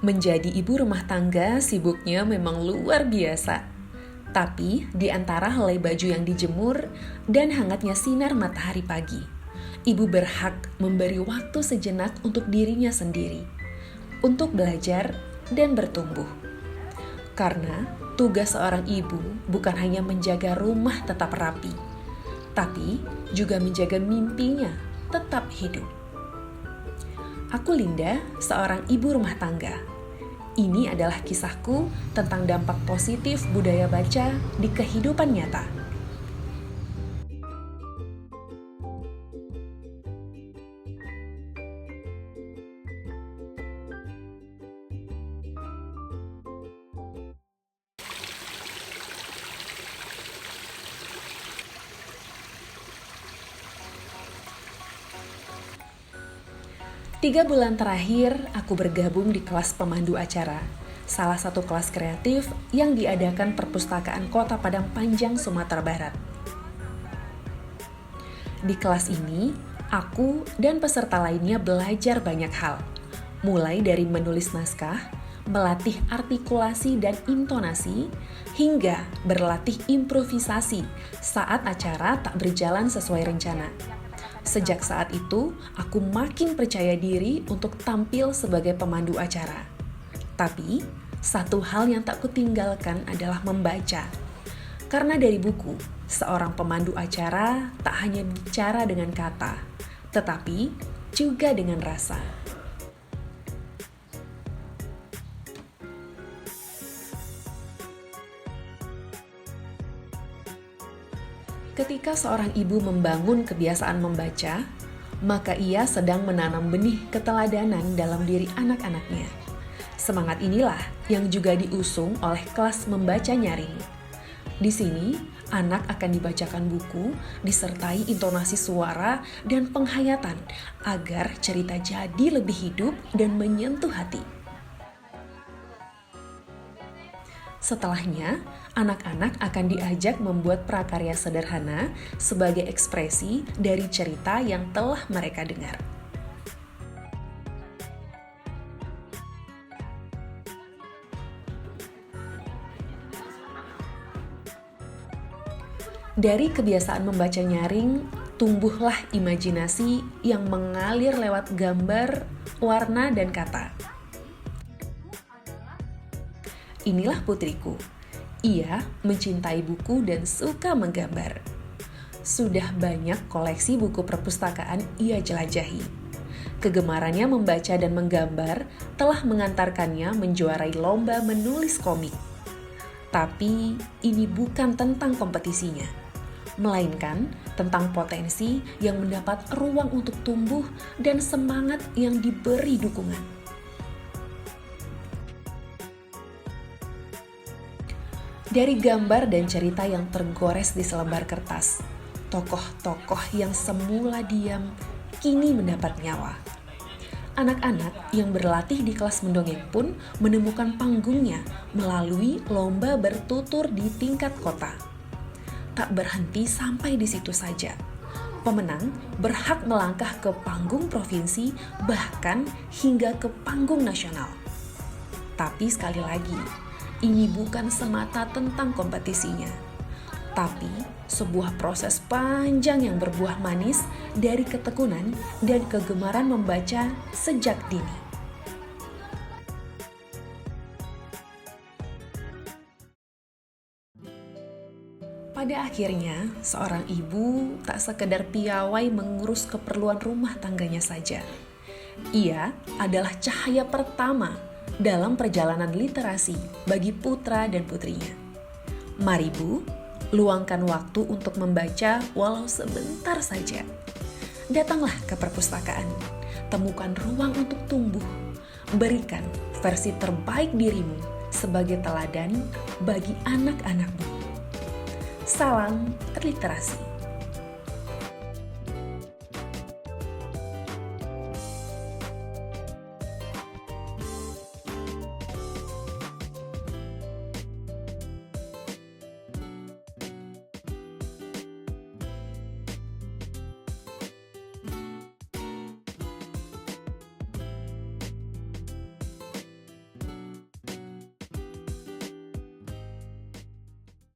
Menjadi ibu rumah tangga sibuknya memang luar biasa. Tapi di antara helai baju yang dijemur dan hangatnya sinar matahari pagi, ibu berhak memberi waktu sejenak untuk dirinya sendiri, untuk belajar dan bertumbuh. Karena tugas seorang ibu bukan hanya menjaga rumah tetap rapi, tapi juga menjaga mimpinya tetap hidup. Aku Linda, seorang ibu rumah tangga. Ini adalah kisahku tentang dampak positif budaya baca di kehidupan nyata. Tiga bulan terakhir, aku bergabung di kelas pemandu acara, salah satu kelas kreatif yang diadakan Perpustakaan Kota Padang Panjang, Sumatera Barat. Di kelas ini, aku dan peserta lainnya belajar banyak hal, mulai dari menulis naskah, melatih artikulasi dan intonasi, hingga berlatih improvisasi saat acara tak berjalan sesuai rencana. Sejak saat itu, aku makin percaya diri untuk tampil sebagai pemandu acara. Tapi, satu hal yang tak kutinggalkan adalah membaca. Karena dari buku, seorang pemandu acara tak hanya bicara dengan kata, tetapi juga dengan rasa. Ketika seorang ibu membangun kebiasaan membaca, maka ia sedang menanam benih keteladanan dalam diri anak-anaknya. Semangat inilah yang juga diusung oleh kelas membaca nyaring. Di sini, anak akan dibacakan buku disertai intonasi suara dan penghayatan agar cerita jadi lebih hidup dan menyentuh hati. Setelahnya, anak-anak akan diajak membuat prakarya sederhana sebagai ekspresi dari cerita yang telah mereka dengar. Dari kebiasaan membaca nyaring, tumbuhlah imajinasi yang mengalir lewat gambar, warna, dan kata. Inilah putriku. Ia mencintai buku dan suka menggambar. Sudah banyak koleksi buku perpustakaan ia jelajahi. Kegemarannya membaca dan menggambar telah mengantarkannya menjuarai lomba menulis komik. Tapi ini bukan tentang kompetisinya, melainkan tentang potensi yang mendapat ruang untuk tumbuh dan semangat yang diberi dukungan. Dari gambar dan cerita yang tergores di selembar kertas, tokoh-tokoh yang semula diam kini mendapat nyawa. Anak-anak yang berlatih di kelas mendongeng pun menemukan panggungnya melalui lomba bertutur di tingkat kota. Tak berhenti sampai di situ saja. Pemenang berhak melangkah ke panggung provinsi, bahkan hingga ke panggung nasional. Tapi sekali lagi, ini bukan semata tentang kompetisinya, tapi sebuah proses panjang yang berbuah manis dari ketekunan dan kegemaran membaca sejak dini. Pada akhirnya, seorang ibu tak sekedar piawai mengurus keperluan rumah tangganya saja. Ia adalah cahaya pertama dalam perjalanan literasi bagi putra dan putrinya. Mari Bu, luangkan waktu untuk membaca walau sebentar saja. Datanglah ke perpustakaan, temukan ruang untuk tumbuh, berikan versi terbaik dirimu sebagai teladan bagi anak-anakmu. Salam terliterasi.